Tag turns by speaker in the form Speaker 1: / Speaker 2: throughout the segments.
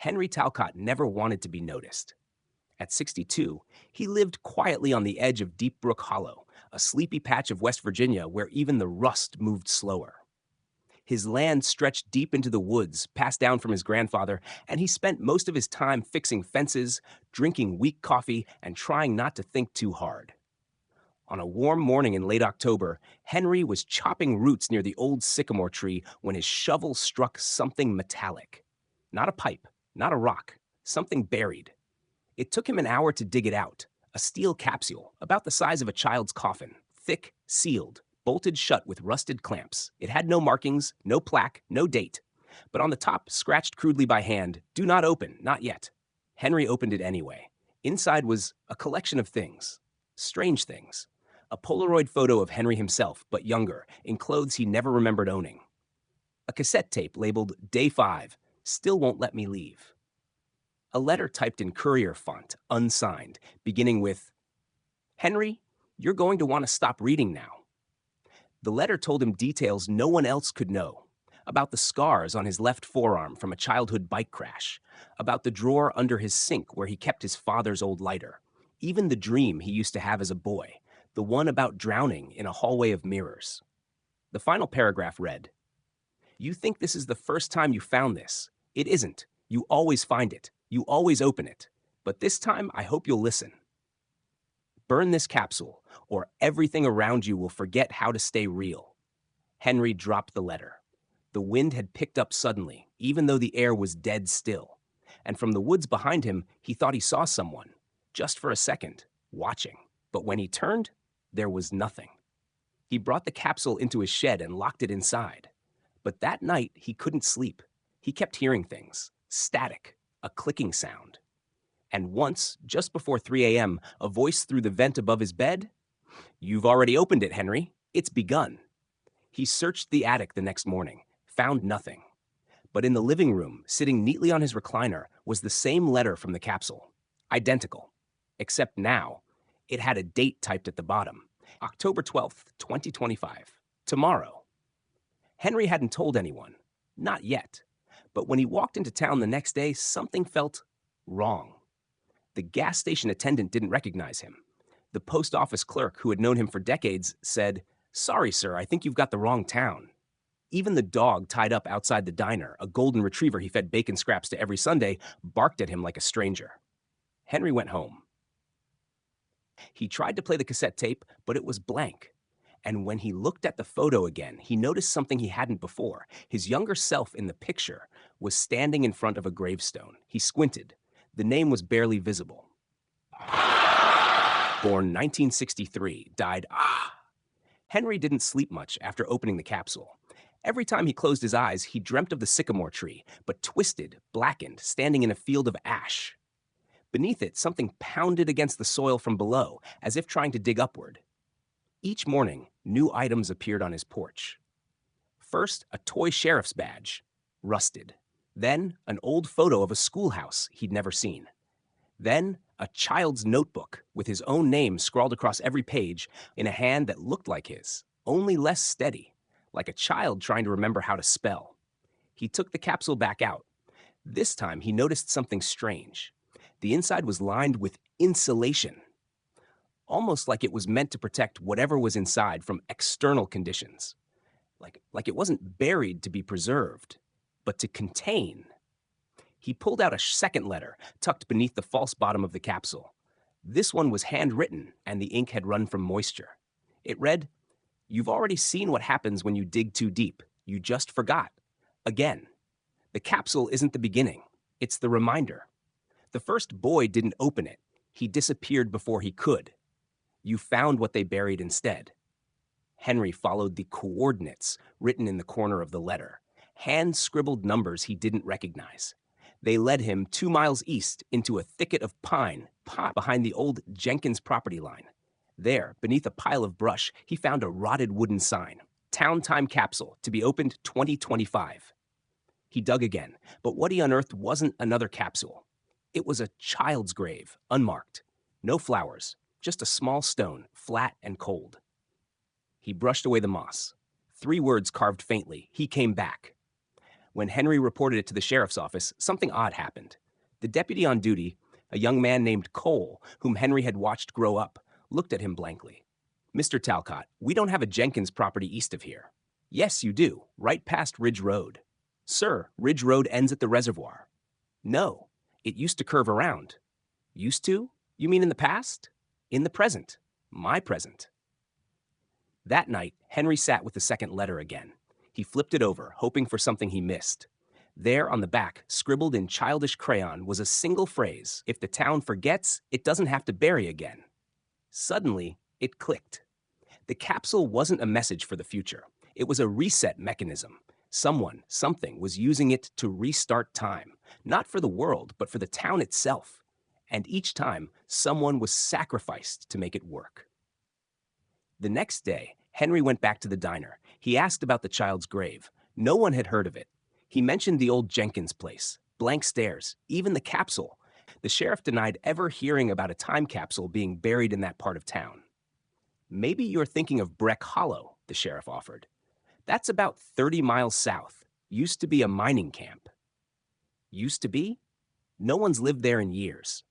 Speaker 1: Henry Talcott never wanted to be noticed. At 62, he lived quietly on the edge of Deep Brook Hollow, a sleepy patch of West Virginia where even the rust moved slower. His land stretched deep into the woods, passed down from his grandfather, and he spent most of his time fixing fences, drinking weak coffee, and trying not to think too hard. On a warm morning in late October, Henry was chopping roots near the old sycamore tree when his shovel struck something metallic. Not a pipe, not a rock, something buried. It took him an hour to dig it out. A steel capsule, about the size of a child's coffin, thick, sealed, bolted shut with rusted clamps. It had no markings, no plaque, no date. But on the top, scratched crudely by hand, "Do not open, not yet." Henry opened it anyway. Inside was a collection of things. Strange things. A Polaroid photo of Henry himself, but younger, in clothes he never remembered owning. A cassette tape labeled Day 5, Still Won't Let Me Leave. A letter typed in courier font, unsigned, beginning with, "Henry, you're going to want to stop reading now." The letter told him details no one else could know. About the scars on his left forearm from a childhood bike crash. About the drawer under his sink where he kept his father's old lighter. Even the dream he used to have as a boy. The one about drowning in a hallway of mirrors. The final paragraph read, "You think this is the first time you found this. It isn't. You always find it. You always open it. But this time, I hope you'll listen. Burn this capsule, or everything around you will forget how to stay real." Henry dropped the letter. The wind had picked up suddenly, even though the air was dead still. And from the woods behind him, he thought he saw someone, just for a second, watching. But when he turned, there was nothing. He brought the capsule into his shed and locked it inside. But that night, he couldn't sleep. He kept hearing things. Static, a clicking sound. And once, just before 3 a.m., a voice through the vent above his bed, "You've already opened it, Henry. It's begun." He searched the attic the next morning, found nothing. But in the living room, sitting neatly on his recliner, was the same letter from the capsule. Identical. Except now, it had a date typed at the bottom. October 12th, 2025. Tomorrow. Henry hadn't told anyone. Not yet. But when he walked into town the next day, something felt wrong. The gas station attendant didn't recognize him. The post office clerk, who had known him for decades, said, "Sorry, sir, I think you've got the wrong town." Even the dog tied up outside the diner, a golden retriever he fed bacon scraps to every Sunday, barked at him like a stranger. Henry went home. He tried to play the cassette tape, but it was blank. And when he looked at the photo again, he noticed something he hadn't before. His younger self in the picture was standing in front of a gravestone. He squinted. The name was barely visible. Born 1963, died Henry didn't sleep much after opening the capsule. Every time he closed his eyes, he dreamt of the sycamore tree, but twisted, blackened, standing in a field of ash. Beneath it, something pounded against the soil from below, as if trying to dig upward. Each morning, new items appeared on his porch. First, a toy sheriff's badge, rusted. Then, an old photo of a schoolhouse he'd never seen. Then, a child's notebook with his own name scrawled across every page in a hand that looked like his, only less steady, like a child trying to remember how to spell. He took the capsule back out. This time, he noticed something strange. The inside was lined with insulation, almost like it was meant to protect whatever was inside from external conditions. Like it wasn't buried to be preserved, but to contain. He pulled out a second letter, tucked beneath the false bottom of the capsule. This one was handwritten, and the ink had run from moisture. It read, "You've already seen what happens when you dig too deep. You just forgot. Again. The capsule isn't the beginning. It's the reminder. The first boy didn't open it. He disappeared before he could. You found what they buried instead." Henry followed the coordinates written in the corner of the letter, hand-scribbled numbers he didn't recognize. They led him 2 miles east into a thicket of pine behind the old Jenkins property line. There, beneath a pile of brush, he found a rotted wooden sign, "Town Time Capsule, to be opened 2025. He dug again, but what he unearthed wasn't another capsule. It was a child's grave, unmarked. No flowers, just a small stone, flat and cold. He brushed away the moss. 3 words carved faintly. He came back. When Henry reported it to the sheriff's office, something odd happened. The deputy on duty, a young man named Cole, whom Henry had watched grow up, looked at him blankly. "Mr. Talcott, we don't have a Jenkins property east of here." "Yes, you do, right past Ridge Road." "Sir, Ridge Road ends at the reservoir." "No, it used to curve around." "Used to? You mean in the past?" "In the present. My present." That night, Henry sat with the second letter again. He flipped it over, hoping for something he missed. There on the back, scribbled in childish crayon, was a single phrase: "If the town forgets, it doesn't have to bury again." Suddenly, it clicked. The capsule wasn't a message for the future. It was a reset mechanism. Someone, something, was using it to restart time, not for the world, but for the town itself. And each time, someone was sacrificed to make it work. The next day, Henry went back to the diner. He asked about the child's grave. No one had heard of it. He mentioned the old Jenkins place, blank stares, even the capsule. The sheriff denied ever hearing about a time capsule being buried in that part of town. "Maybe you're thinking of Breck Hollow," the sheriff offered. "That's about 30 miles south. Used to be a mining camp." Used to be? No one's lived there in years.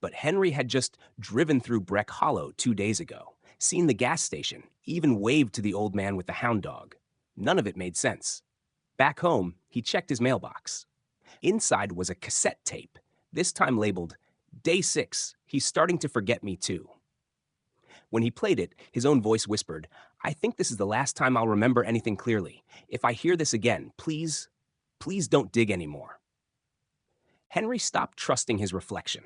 Speaker 1: But Henry had just driven through Breck Hollow 2 days ago, seen the gas station, even waved to the old man with the hound dog. None of it made sense. Back home, he checked his mailbox. Inside was a cassette tape, this time labeled, "Day 6, he's starting to forget me too." When he played it, his own voice whispered, "I think this is the last time I'll remember anything clearly. If I hear this again, please, please don't dig anymore." Henry stopped trusting his reflection.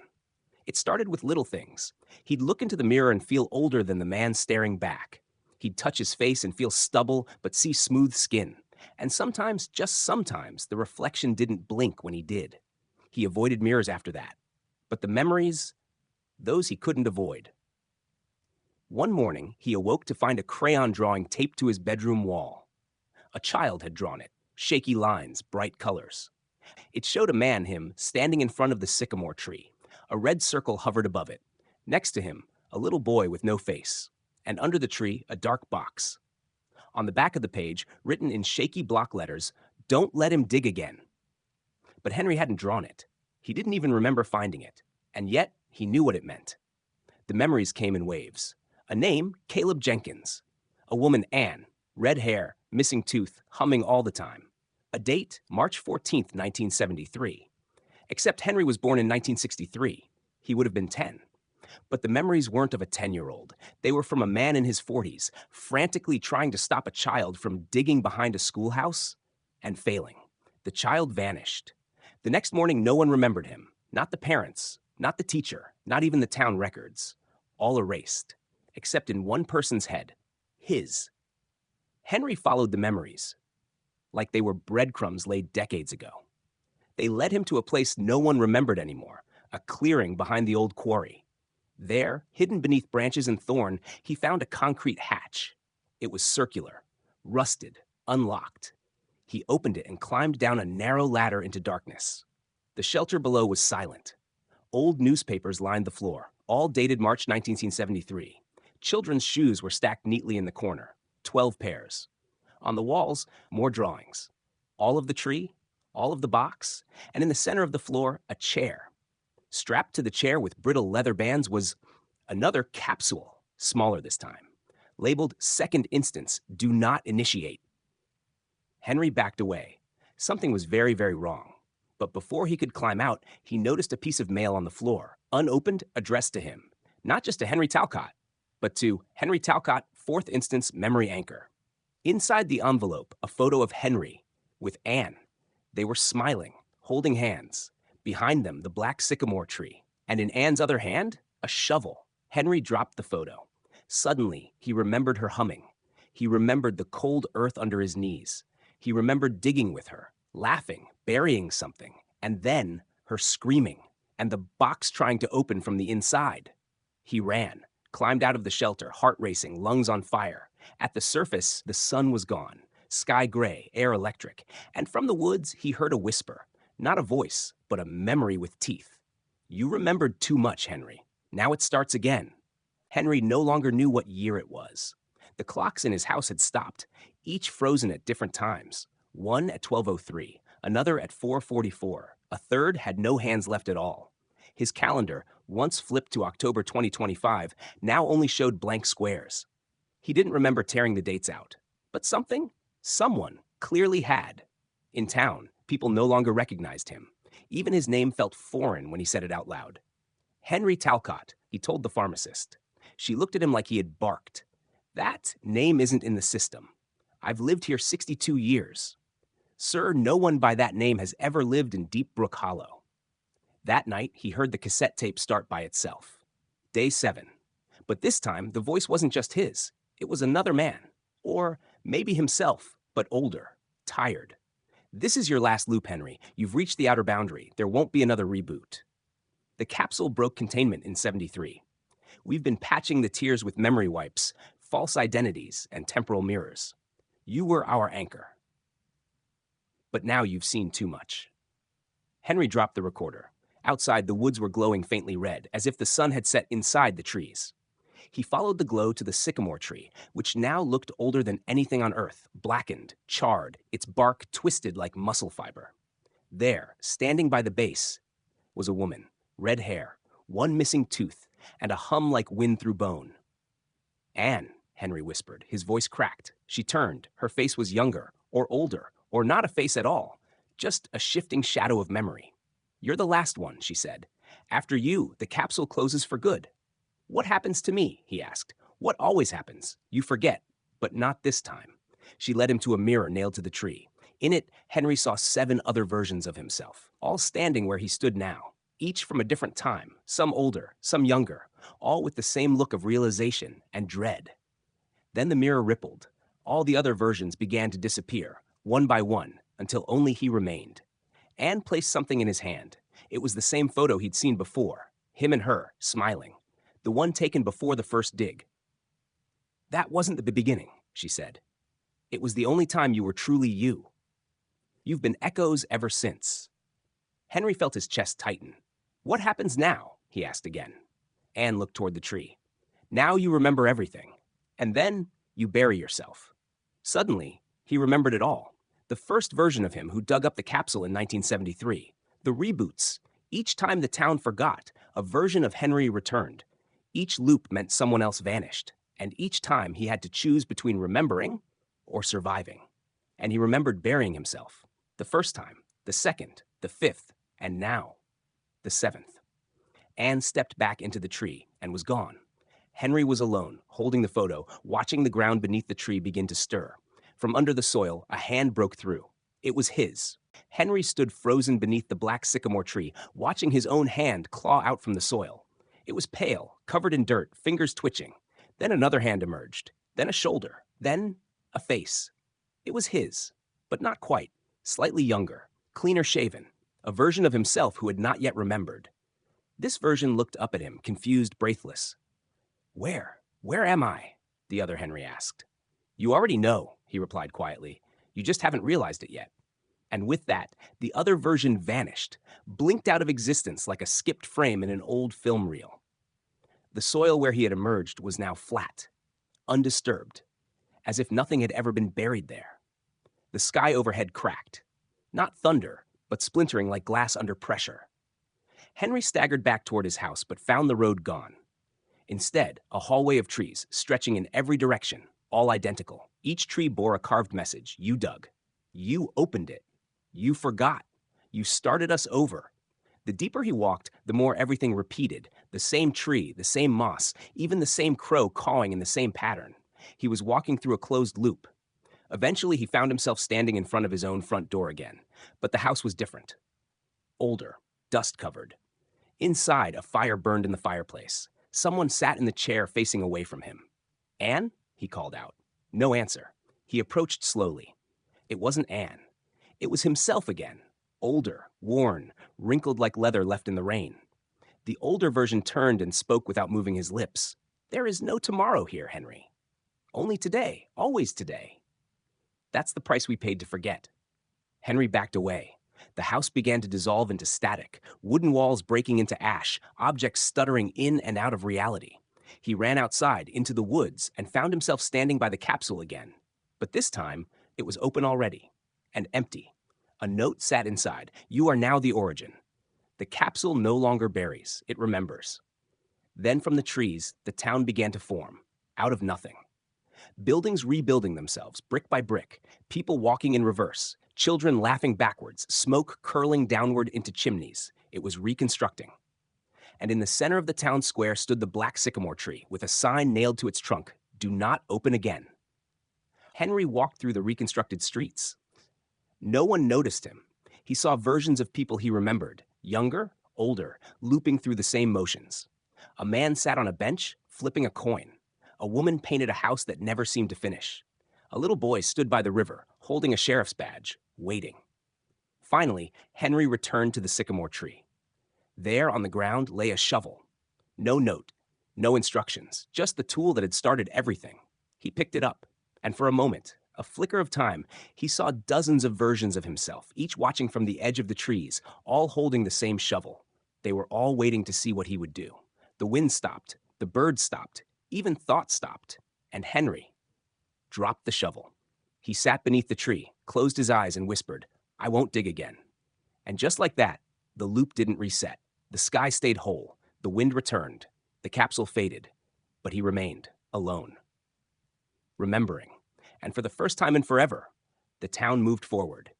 Speaker 1: It started with little things. He'd look into the mirror and feel older than the man staring back. He'd touch his face and feel stubble, but see smooth skin. And sometimes, just sometimes, the reflection didn't blink when he did. He avoided mirrors after that. But the memories, those he couldn't avoid. One morning, he awoke to find a crayon drawing taped to his bedroom wall. A child had drawn it, shaky lines, bright colors. It showed a man, him, standing in front of the sycamore tree. A red circle hovered above it. Next to him, a little boy with no face. And under the tree, a dark box. On the back of the page, written in shaky block letters, "Don't let him dig again." But Henry hadn't drawn it. He didn't even remember finding it. And yet, he knew what it meant. The memories came in waves. A name, Caleb Jenkins. A woman, Anne, red hair, missing tooth, humming all the time. A date, March 14th, 1973. Except Henry was born in 1963. He would have been 10. But the memories weren't of a 10-year-old. They were from a man in his 40s, frantically trying to stop a child from digging behind a schoolhouse and failing. The child vanished. The next morning, no one remembered him. Not the parents, not the teacher, not even the town records. All erased. Except in one person's head, his. Henry followed the memories, like they were breadcrumbs laid decades ago. They led him to a place no one remembered anymore, a clearing behind the old quarry. There, hidden beneath branches and thorn, he found a concrete hatch. It was circular, rusted, unlocked. He opened it and climbed down a narrow ladder into darkness. The shelter below was silent. Old newspapers lined the floor, all dated March 1973. Children's shoes were stacked neatly in the corner, 12 pairs. On the walls, more drawings. All of the tree, all of the box, and in the center of the floor, a chair. Strapped to the chair with brittle leather bands was another capsule, smaller this time, labeled "Second Instance, Do Not Initiate." Henry backed away. Something was very, very wrong. But before he could climb out, he noticed a piece of mail on the floor, unopened, addressed to him. Not just to Henry Talcott, but to Henry Talcott, 4th Instance Memory Anchor. Inside the envelope, a photo of Henry with Anne. They were smiling, holding hands. Behind them, the black sycamore tree. And in Anne's other hand, a shovel. Henry dropped the photo. Suddenly, he remembered her humming. He remembered the cold earth under his knees. He remembered digging with her, laughing, burying something, and then her screaming, and the box trying to open from the inside. He ran, climbed out of the shelter, heart racing, lungs on fire. At the surface, the sun was gone, sky gray, air electric, and from the woods, he heard a whisper, not a voice, but a memory with teeth. "You remembered too much, Henry. Now it starts again." Henry no longer knew what year it was. The clocks in his house had stopped, each frozen at different times. One at 12:03, another at 4:44, a third had no hands left at all. His calendar, once flipped to October 2025, now only showed blank squares. He didn't remember tearing the dates out. But someone, clearly had. In town, people no longer recognized him. Even his name felt foreign when he said it out loud. Henry Talcott, he told the pharmacist. She looked at him like he had barked. That name isn't in the system. I've lived here 62 years. Sir, no one by that name has ever lived in Deep Brook Hollow. That night, he heard the cassette tape start by itself. Day 7. But this time, the voice wasn't just his. It was another man. Or maybe himself, but older, tired. This is your last loop, Henry. You've reached the outer boundary. There won't be another reboot. The capsule broke containment in 73. We've been patching the tears with memory wipes, false identities, and temporal mirrors. You were our anchor. But now you've seen too much. Henry dropped the recorder. Outside, the woods were glowing faintly red, as if the sun had set inside the trees. He followed the glow to the sycamore tree, which now looked older than anything on Earth, blackened, charred, its bark twisted like muscle fiber. There, standing by the base, was a woman, red hair, one missing tooth, and a hum like wind through bone. Anne, Henry whispered, his voice cracked. She turned. Her face was younger, or older, or not a face at all, just a shifting shadow of memory. You're the last one, she said. After you, the capsule closes for good. What happens to me? He asked. What always happens? You forget, but not this time. She led him to a mirror nailed to the tree. In it, Henry saw 7 other versions of himself, all standing where he stood now, each from a different time, some older, some younger, all with the same look of realization and dread. Then the mirror rippled. All the other versions began to disappear, one by one, until only he remained. Anne placed something in his hand. It was the same photo he'd seen before, him and her, smiling. The one taken before the first dig. That wasn't the beginning, she said. It was the only time you were truly you. You've been echoes ever since. Henry felt his chest tighten. What happens now? He asked again. Anne looked toward the tree. Now you remember everything. And then you bury yourself. Suddenly, he remembered it all. The first version of him who dug up the capsule in 1973. The reboots. Each time the town forgot, a version of Henry returned. Each loop meant someone else vanished, and each time he had to choose between remembering or surviving. And he remembered burying himself. The first time, the second, the 5th, and now, the 7th. Anne stepped back into the tree and was gone. Henry was alone, holding the photo, watching the ground beneath the tree begin to stir. From under the soil, a hand broke through. It was his. Henry stood frozen beneath the black sycamore tree, watching his own hand claw out from the soil. It was pale, covered in dirt, fingers twitching. Then another hand emerged, then a shoulder, then a face. It was his, but not quite, slightly younger, cleaner shaven, a version of himself who had not yet remembered. This version looked up at him, confused, breathless. Where am I? The other Henry asked. You already know, he replied quietly. You just haven't realized it yet. And with that, the other version vanished, blinked out of existence like a skipped frame in an old film reel. The soil where he had emerged was now flat, undisturbed, as if nothing had ever been buried there. The sky overhead cracked, not thunder, but splintering like glass under pressure. Henry staggered back toward his house, but found the road gone. Instead, a hallway of trees, stretching in every direction, all identical. Each tree bore a carved message. You dug. You opened it. You forgot. You started us over. The deeper he walked, the more everything repeated. The same tree, the same moss, even the same crow cawing in the same pattern. He was walking through a closed loop. Eventually, he found himself standing in front of his own front door again. But the house was different. Older, dust-covered. Inside, a fire burned in the fireplace. Someone sat in the chair facing away from him. Anne? He called out. No answer. He approached slowly. It wasn't Anne. It was himself again, older, worn, wrinkled like leather left in the rain. The older version turned and spoke without moving his lips. There is no tomorrow here, Henry. Only today, always today. That's the price we paid to forget. Henry backed away. The house began to dissolve into static, wooden walls breaking into ash, objects stuttering in and out of reality. He ran outside, into the woods, and found himself standing by the capsule again. But this time, it was open already. and empty. A note sat inside. You are now the origin. The capsule no longer buries, it remembers. Then from the trees, the town began to form, out of nothing. Buildings rebuilding themselves, brick by brick, people walking in reverse, children laughing backwards, smoke curling downward into chimneys. It was reconstructing. And in the center of the town square stood the black sycamore tree with a sign nailed to its trunk, "Do not open again." Henry walked through the reconstructed streets. No one noticed him. He saw versions of people he remembered, younger, older, looping through the same motions. A man sat on a bench, flipping a coin. A woman painted a house that never seemed to finish. A little boy stood by the river, holding a sheriff's badge, waiting. Finally, Henry returned to the sycamore tree. There on the ground lay a shovel. No note, no instructions, just the tool that had started everything. He picked it up, and for a moment, a flicker of time, he saw dozens of versions of himself, each watching from the edge of the trees, all holding the same shovel. They were all waiting to see what he would do. The wind stopped, the birds stopped, even thought stopped, and Henry dropped the shovel. He sat beneath the tree, closed his eyes, and whispered, "I won't dig again." And just like that, the loop didn't reset. The sky stayed whole, the wind returned, the capsule faded, but he remained alone. Remembering. And for the first time in forever, the town moved forward.